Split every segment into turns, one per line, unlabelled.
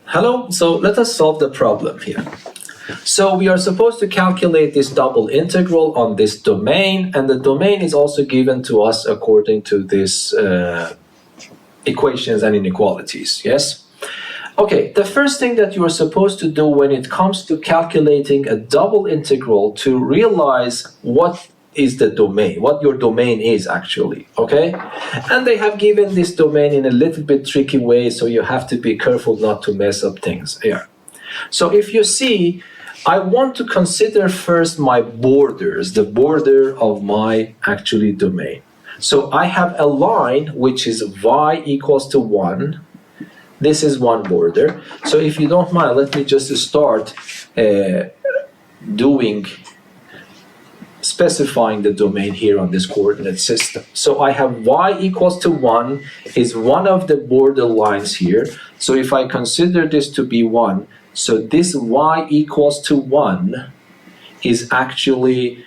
Hello, so let us solve the problem here. So we are supposed to calculate this double integral on this domain, and the domain is also given to us according to this equations and inequalities, yes? Okay, the first thing that you are supposed to do when it comes to calculating a double integral to realize what is the domain, what your domain is actually, okay? And they have given this domain in a little bit tricky way, so you have to be careful not to mess up things here. So if you see, I want to consider first my borders, the border of my actually domain. So I have a line which is y equals to 1. This is one border. So if you don't mind, let me just start specifying the domain here on this coordinate system. So I have y equals to 1 is one of the border lines here. So if I consider this to be 1, so this y equals to 1 is actually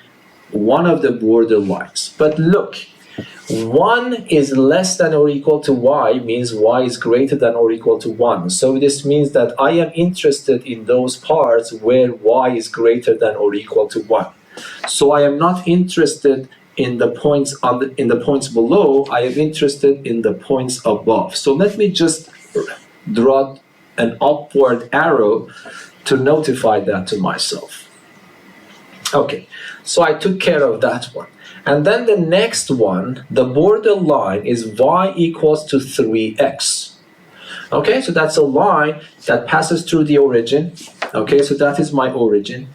one of the border lines. But look, 1 is less than or equal to y means y is greater than or equal to 1. So this means that I am interested in those parts where y is greater than or equal to 1. So I am not interested in the points points below, I am interested in the points above. So let me just draw an upward arrow to notify that to myself. Okay, so I took care of that one. And then the next one, the border line is y equals to 3x. Okay, so that's a line that passes through the origin. Okay, so that is my origin.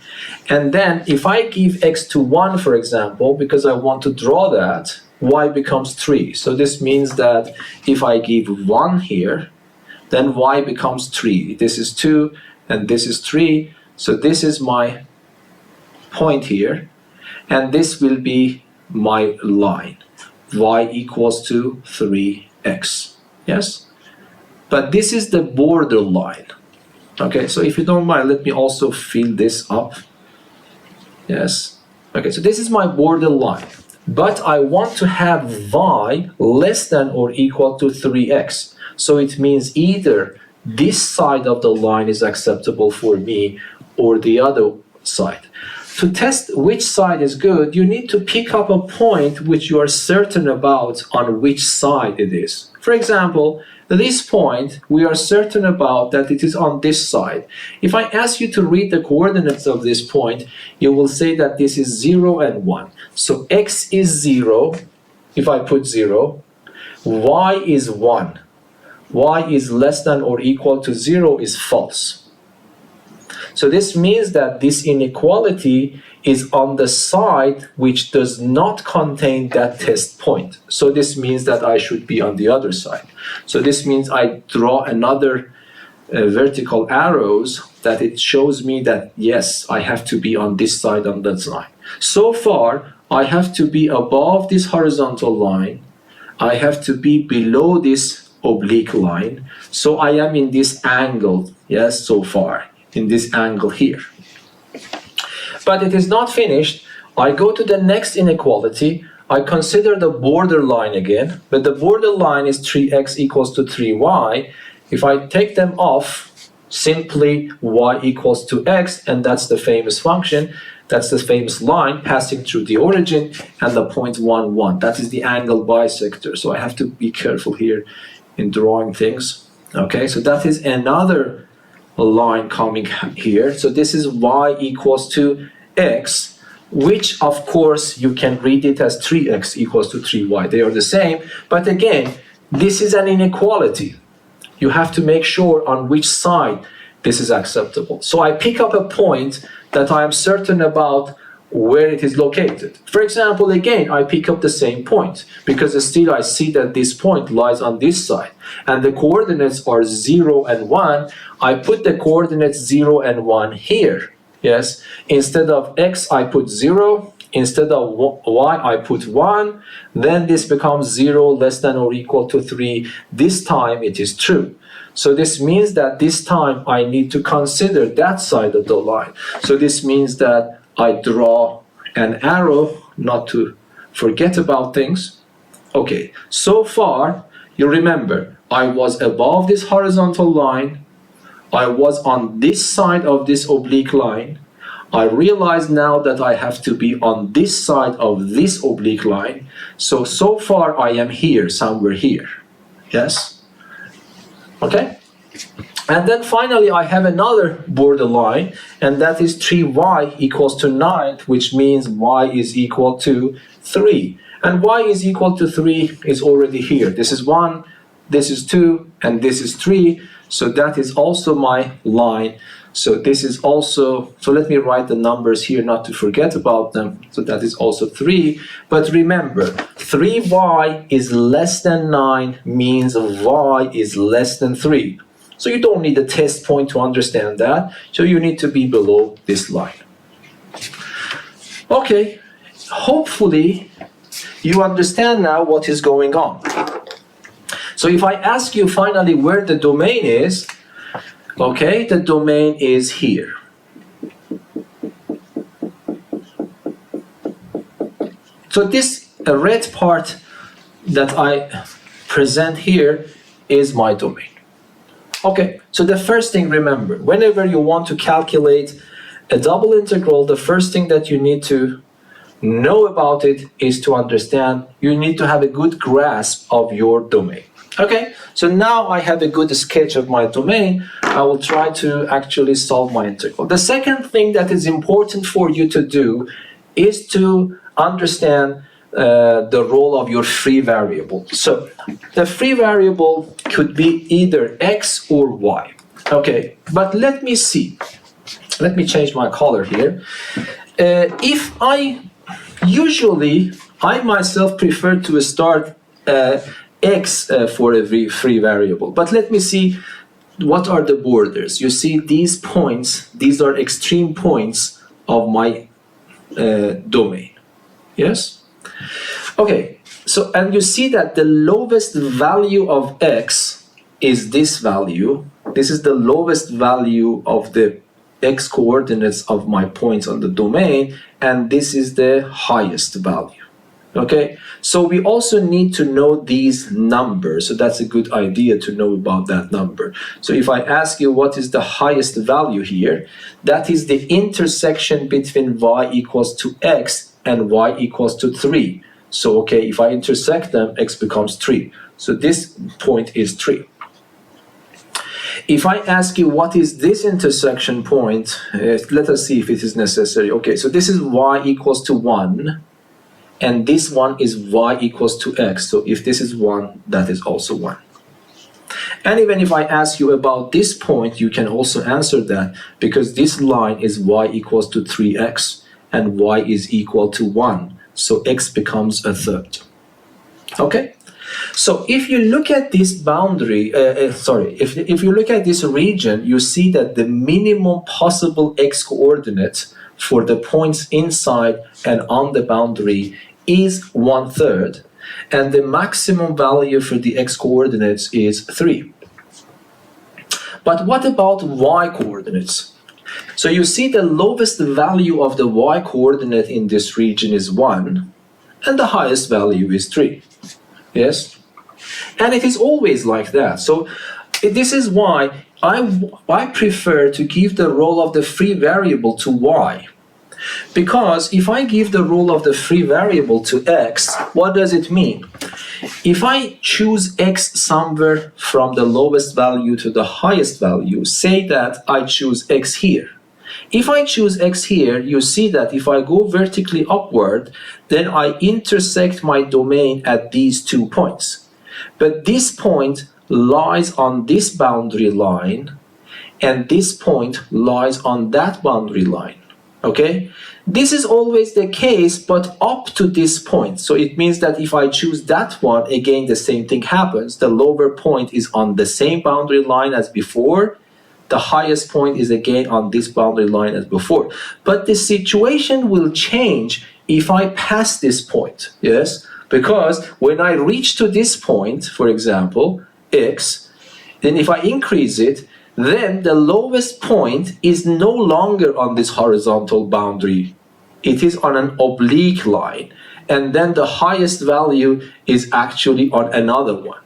And then if I give x to 1, for example, because I want to draw that, y becomes 3. So this means that if I give 1 here, then y becomes 3. This is 2 and this is 3. So this is my point here. And this will be my line. Y equals to 3x. Yes? But this is the border line. Okay, so if you don't mind, let me also fill this up. Yes. Okay, so this is my border line. But I want to have y less than or equal to 3x. So it means either this side of the line is acceptable for me or the other side. To test which side is good, you need to pick up a point which you are certain about on which side it is. For example, this point, we are certain about that it is on this side. If I ask you to read the coordinates of this point, you will say that this is 0 and 1. So x is 0, if I put 0, y is 1. Y is less than or equal to 0 is false. So this means that this inequality is on the side which does not contain that test point. So this means that I should be on the other side. So this means I draw another vertical arrows that it shows me that yes, I have to be on this side on that line. So far, I have to be above this horizontal line. I have to be below this oblique line. So I am in this angle, yes, so far, in this angle here. But it is not finished. I go to the next inequality. I consider the border line again, but the border line is 3x equals to 3y. If I take them off, simply y equals to x, and that's the famous function. That's the famous line passing through the origin and the point 1, 1. That is the angle bisector. So I have to be careful here in drawing things. Okay, so that is another line coming here. So this is y equals to x, which of course you can read it as 3x equals to 3y. They are the same, but again, this is an inequality. You have to make sure on which side this is acceptable. So I pick up a point that I am certain about where it is located. For example, again, I pick up the same point because still I see that this point lies on this side and the coordinates are 0 and 1. I put the coordinates 0 and 1 here. Yes, instead of x, I put 0. Instead of y, I put 1. Then this becomes 0 less than or equal to 3. This time it is true. So this means that this time I need to consider that side of the line. So this means that I draw an arrow not to forget about things. Okay, so far you remember I was above this horizontal line. I was on this side of this oblique line. I realize now that I have to be on this side of this oblique line. So far I am here, somewhere here. Yes? Okay? And then finally I have another borderline, and that is 3y equals to 9, which means y is equal to 3. And y is equal to 3 is already here. This is 1, this is 2, and this is 3. So that is also my line. So this is also, so let me write the numbers here not to forget about them. So that is also 3. But remember, 3y is less than 9 means y is less than 3. So you don't need a test point to understand that. So you need to be below this line. Okay, hopefully you understand now what is going on. So if I ask you finally where the domain is, okay, the domain is here. So this red part that I present here is my domain. Okay, so the first thing, remember, whenever you want to calculate a double integral, the first thing that you need to know about it is to understand, you need to have a good grasp of your domain. Okay, so now I have a good sketch of my domain. I will try to actually solve my integral. The second thing that is important for you to do is to understand the role of your free variable. So the free variable could be either x or y. Okay, but let me see. Let me change my color here. If I usually, I myself prefer to start x for a free variable. But let me see what are the borders. You see these points, these are extreme points of my domain. Yes? Okay, so and you see that the lowest value of x is this value. This is the lowest value of the x coordinates of my points on the domain, and this is the highest value. Okay, so we also need to know these numbers, so that's a good idea to know about that number. So if I ask you what is the highest value here, that is the intersection between y equals to x and y equals to 3. So okay, if I intersect them, x becomes 3. So this point is 3. If I ask you what is this intersection point, let us see if it is necessary. Okay, so this is y equals to 1. And this one is y equals to x. So if this is 1, that is also 1. And even if I ask you about this point, you can also answer that, because this line is y equals to 3x and y is equal to 1. So x becomes a third. Okay? So if you look at this boundary, if you look at this region, you see that the minimum possible x coordinate for the points inside and on the boundary is 1/3, and the maximum value for the x coordinates is 3. But what about y coordinates? So you see the lowest value of the y coordinate in this region is 1, and the highest value is 3. Yes? And it is always like that. So this is why I prefer to give the role of the free variable to y. Because if I give the role of the free variable to x, what does it mean? If I choose x somewhere from the lowest value to the highest value, say that I choose x here. If I choose x here, you see that if I go vertically upward, then I intersect my domain at these 2 points. But this point lies on this boundary line, and this point lies on that boundary line. Okay, this is always the case, but up to this point. So it means that if I choose that one, again, the same thing happens. The lower point is on the same boundary line as before. The highest point is again on this boundary line as before. But the situation will change if I pass this point. Yes, because when I reach to this point, for example, x, then if I increase it, then the lowest point is no longer on this horizontal boundary. It is on an oblique line. And then the highest value is actually on another one.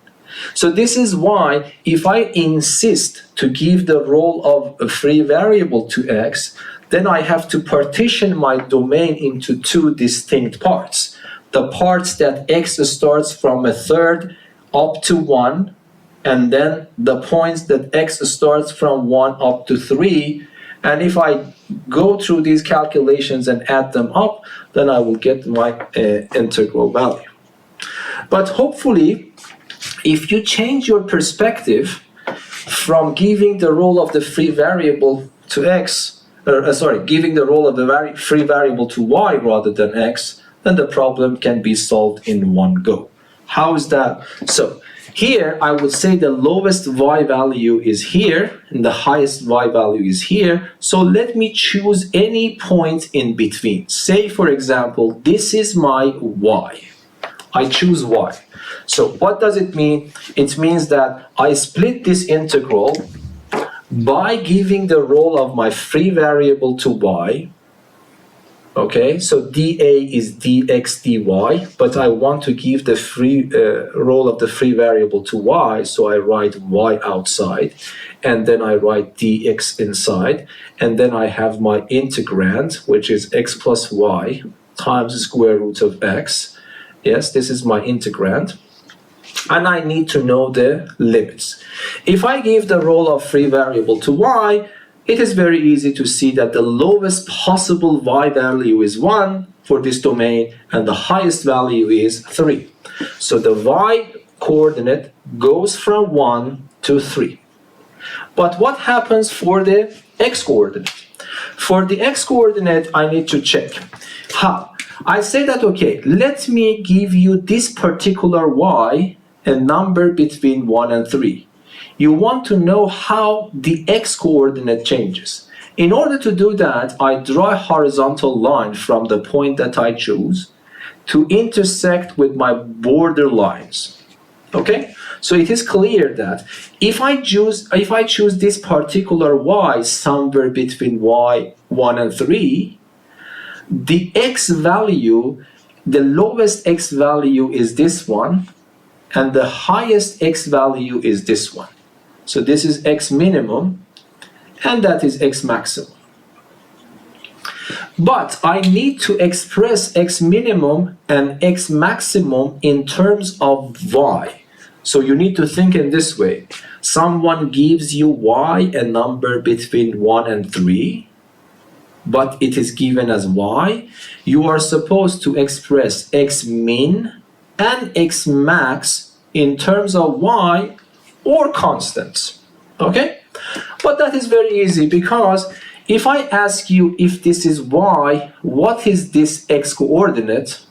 So this is why if I insist to give the role of a free variable to x, then I have to partition my domain into two distinct parts. The parts that x starts from a third up to 1, and then the points that x starts from 1 up to 3. And if I go through these calculations and add them up, then I will get my integral value. But hopefully, if you change your perspective from giving the role of the free variable to x, giving the role of the free variable to y rather than x, then the problem can be solved in one go. How is that? So here I would say the lowest y value is here and the highest y value is here. So let me choose any point in between. Say for example, this is my y. I choose y. So what does it mean? It means that I split this integral by giving the role of my free variable to y. Okay, so dA is dx dy, but I want to give the free role of the free variable to y, so I write y outside, and then I write dx inside, and then I have my integrand, which is x plus y times the square root of x. Yes, this is my integrand. And I need to know the limits. If I give the role of free variable to y, it is very easy to see that the lowest possible y value is 1 for this domain, and the highest value is 3. So the y coordinate goes from 1 to 3. But what happens for the x coordinate? For the x coordinate, I need to check. How? I say that, okay, let me give you this particular y, a number between 1 and 3. You want to know how the x-coordinate changes. In order to do that, I draw a horizontal line from the point that I choose to intersect with my border lines. Okay? So it is clear that if I choose this particular y somewhere between y1 and 3, the x value, the lowest x value is this one, and the highest x value is this one. So this is x minimum, and that is x maximum. But I need to express x minimum and x maximum in terms of y. So you need to think in this way. Someone gives you y, a number between 1 and 3, but it is given as y. You are supposed to express x min and x max in terms of y or constants. Okay? But that is very easy, because if I ask you if this is y, what is this x coordinate?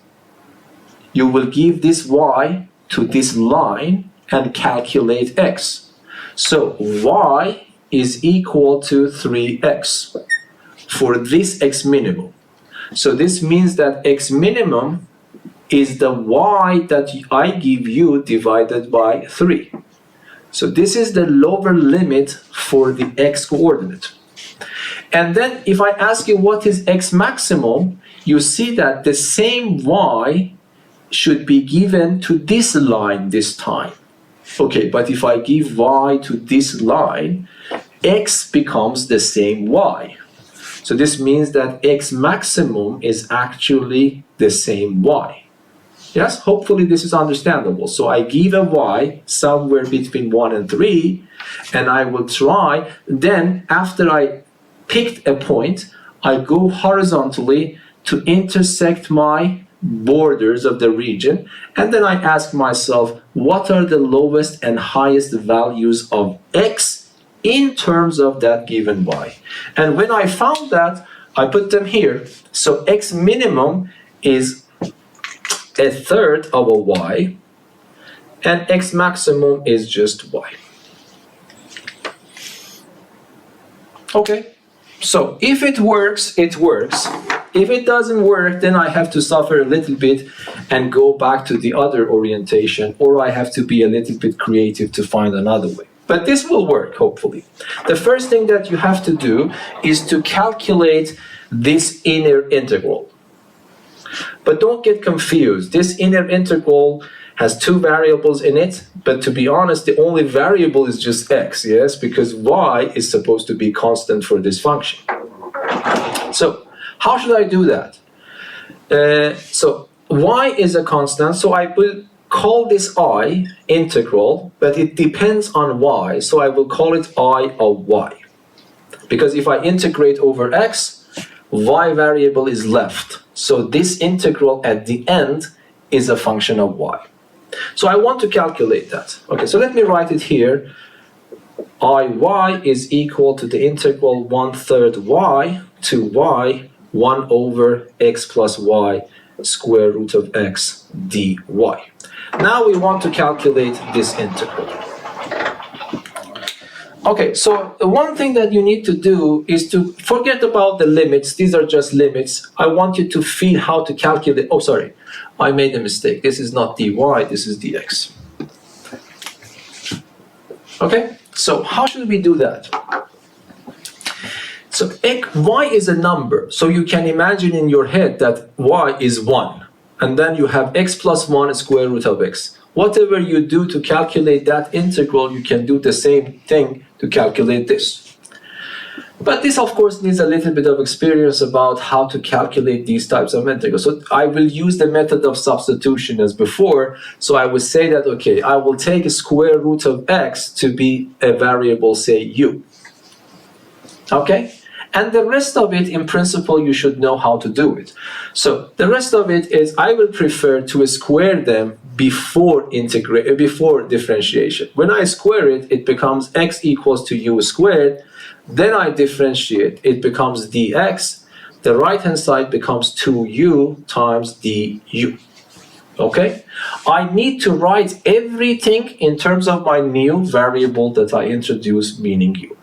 You will give this y to this line and calculate x. So y is equal to 3x for this x minimum. So this means that x minimum is the y that I give you divided by 3. So this is the lower limit for the x coordinate. And then if I ask you what is x maximum, you see that the same y should be given to this line this time. Okay, but if I give y to this line, x becomes the same y. So this means that x maximum is actually the same y. Yes, hopefully this is understandable. So I give a y somewhere between 1 and 3, and I will try, then after I picked a point, I go horizontally to intersect my borders of the region, and then I ask myself, what are the lowest and highest values of x in terms of that given y? And when I found that, I put them here. So x minimum is a third of a y, and x maximum is just y. Okay, so if it works, it works. If it doesn't work, then I have to suffer a little bit and go back to the other orientation, or I have to be a little bit creative to find another way. But this will work, hopefully. The first thing that you have to do is to calculate this inner integral. But don't get confused. This inner integral has two variables in it, but to be honest, the only variable is just x, yes, because y is supposed to be constant for this function. So how should I do that? So y is a constant, so I will call this I integral, but it depends on y, so I will call it I of y. Because if I integrate over x, y variable is left. So this integral at the end is a function of y. So I want to calculate that. Okay, so let me write it here. Iy is equal to the integral 1/3 y to y 1 over x plus y square root of x dy. Now we want to calculate this integral. Okay, so the one thing that you need to do is to forget about the limits. These are just limits. I want you to feel how to calculate. Oh, sorry, I made a mistake. This is not dy, this is dx. Okay, so how should we do that? So y is a number, so you can imagine in your head that y is 1. And then you have x plus 1 square root of x. Whatever you do to calculate that integral, you can do the same thing to calculate this. But this, of course, needs a little bit of experience about how to calculate these types of integrals. So I will use the method of substitution as before. So I will say that, okay, I will take a square root of x to be a variable, say, u. Okay? And the rest of it, in principle, you should know how to do it. So the rest of it is I will prefer to square them before differentiation. When I square it, it becomes x equals to u squared. Then I differentiate. It becomes dx. The right-hand side becomes 2u times du. Okay? I need to write everything in terms of my new variable that I introduce, meaning u.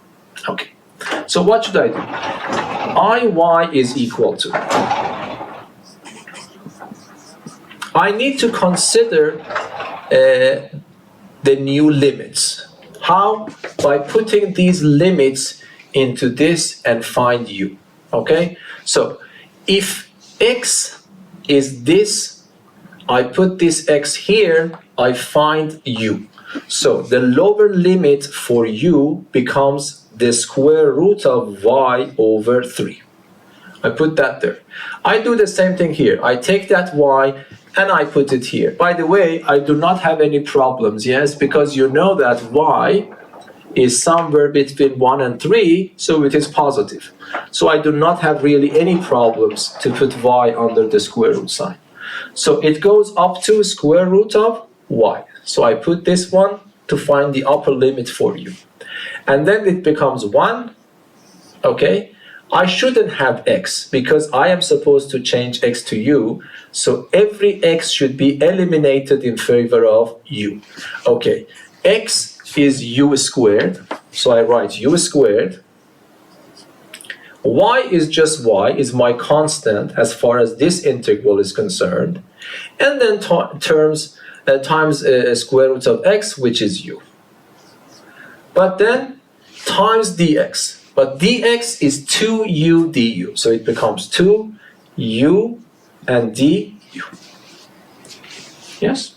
Okay. So what should I do? Iy is equal to. I need to consider the new limits. How? By putting these limits into this and find u. Okay? So if x is this, I put this x here, I find u. So the lower limit for u becomes the square root of y over 3. I put that there. I do the same thing here. I take that y and I put it here. By the way, I do not have any problems, yes, because you know that y is somewhere between 1 and 3, so it is positive. So I do not have really any problems to put y under the square root sign. So it goes up to square root of y. So I put this one to find the upper limit for u. And then it becomes 1, okay? I shouldn't have x because I am supposed to change x to u. So every x should be eliminated in favor of u. Okay, x is u squared. So I write u squared. Y is just y, is my constant as far as this integral is concerned. And then times square root of x, which is u. But then times dx. But dx is 2u du. So it becomes 2u and du. Yes?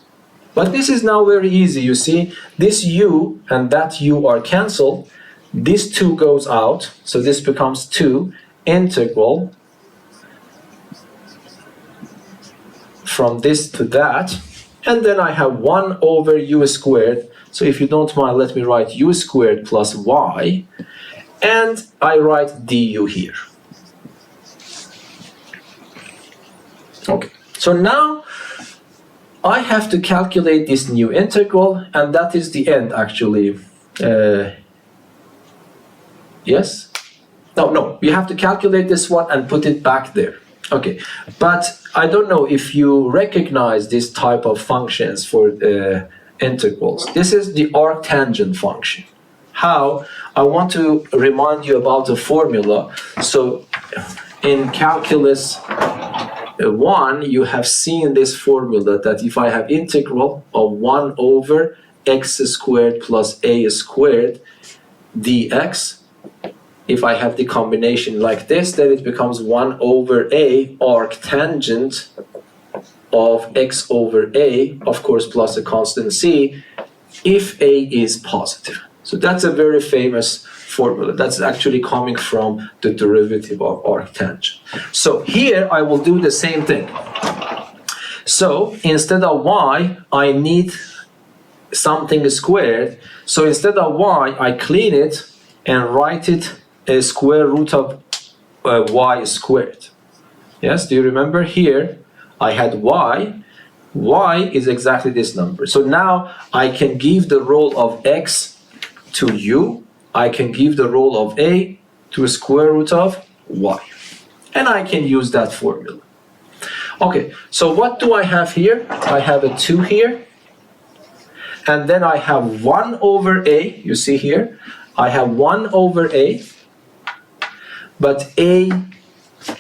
But this is now very easy. You see, this u and that u are cancelled. This 2 goes out. So this becomes 2 integral from this to that. And then I have 1 over u squared. So if you don't mind, let me write u squared plus y. And I write du here. Okay, so now I have to calculate this new integral, and that is the end actually. Yes? No, you have to calculate this one and put it back there. Okay, but I don't know if you recognize this type of functions for integrals. This is the arctangent function. How? I want to remind you about the formula. So in calculus 1, you have seen this formula that if I have integral of 1 over x squared plus a squared dx, if I have the combination like this, then it becomes 1 over a arctangent of x over a, of course, plus a constant c, if a is positive. So that's a very famous formula. That's actually coming from the derivative of arctangent. So here I will do the same thing. So instead of y, I need something squared. So instead of y, I clean it and write it as square root of y squared. Yes, do you remember here? I had y. Y is exactly this number. So now I can give the role of x to u. I can give the role of a to a square root of y. And I can use that formula. Okay, so what do I have here? I have a 2 here. And then I have 1 over a. You see here? I have 1 over a. But a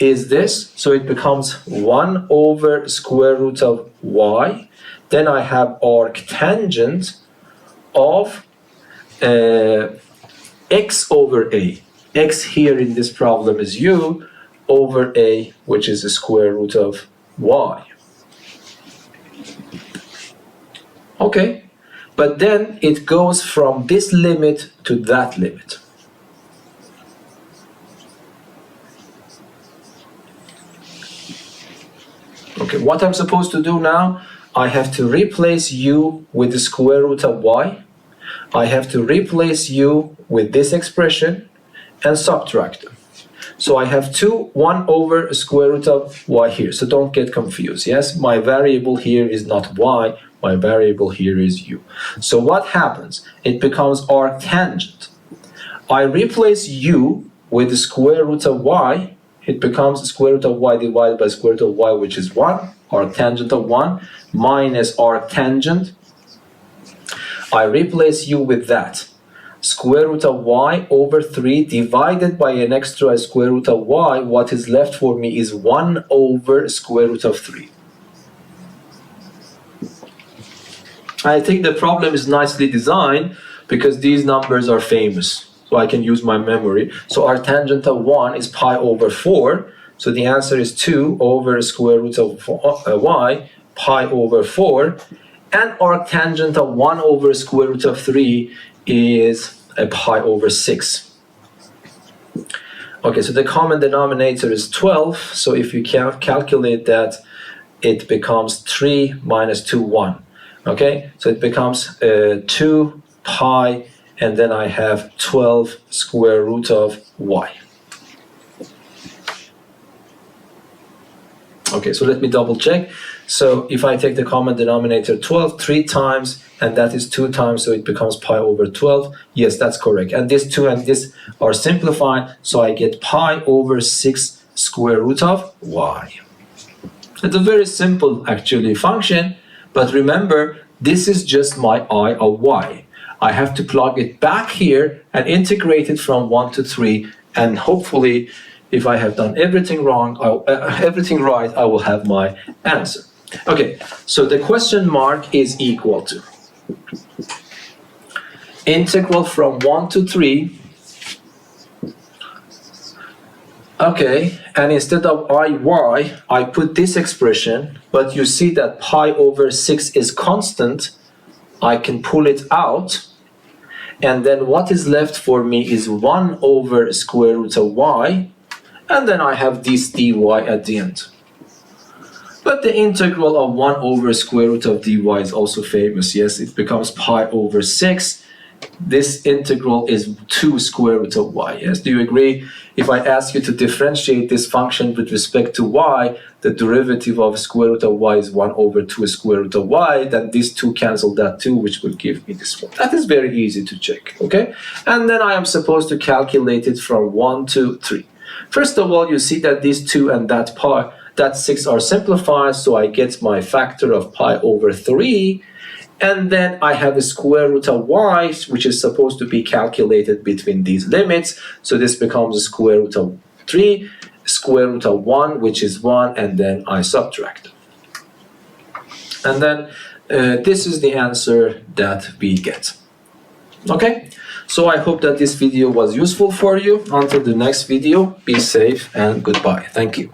is this, so it becomes 1 over square root of y. Then I have arctangent of x over a. X here in this problem is u over a, which is the square root of y. Okay, but then it goes from this limit to that limit. Okay, what I'm supposed to do now, I have to replace u with the square root of y. I have to replace u with this expression and subtract them. So I have 1 over square root of y here. So don't get confused. Yes, my variable here is not y. My variable here is u. So what happens? It becomes arctangent. I replace u with the square root of y. It becomes square root of y divided by square root of y, which is 1, arctangent of 1, minus arctangent. I replace u with that. Square root of y over 3 divided by an extra square root of y. What is left for me is 1 over square root of 3. I think the problem is nicely designed because these numbers are famous. So I can use my memory. So arctangent of 1 is pi over 4. So the answer is 2 over square root of y, pi over 4. And arctangent of 1 over square root of 3 is a pi over 6. Okay, so the common denominator is 12. So if you calculate that, it becomes 3 minus 2, 1. Okay, so it becomes 2 pi, and then I have 12 square root of y. Okay, so let me double check. So if I take the common denominator 12 3 times, and that is 2 times, so it becomes pi over 12. Yes, that's correct. And this 2 and this are simplified, so I get pi over 6 square root of y. It's a very simple, actually, function, but remember, this is just my I of y. I have to plug it back here and integrate it from 1 to 3, and hopefully, if I have done everything wrong, everything right, I will have my answer. Okay, so the question mark is equal to integral from 1 to 3. Okay, and instead of iy, I put this expression, but you see that pi over 6 is constant. I can pull it out, and then what is left for me is 1 over square root of y, and then I have this dy at the end. But the integral of 1 over square root of dy is also famous. Yes, it becomes pi over 6. This integral is 2 square root of y. Yes, do you agree? If I ask you to differentiate this function with respect to y, the derivative of square root of y is 1 over 2 square root of y, then these two cancel that too, which will give me this one. That is very easy to check, okay? And then I am supposed to calculate it from 1 to 3. First of all, you see that these 2 and that 6 are simplified, so I get my factor of pi over 3. And then I have a square root of y, which is supposed to be calculated between these limits. So this becomes a square root of 3, square root of 1, which is 1, and then I subtract. And then this is the answer that we get. Okay, so I hope that this video was useful for you. Until the next video, be safe and goodbye. Thank you.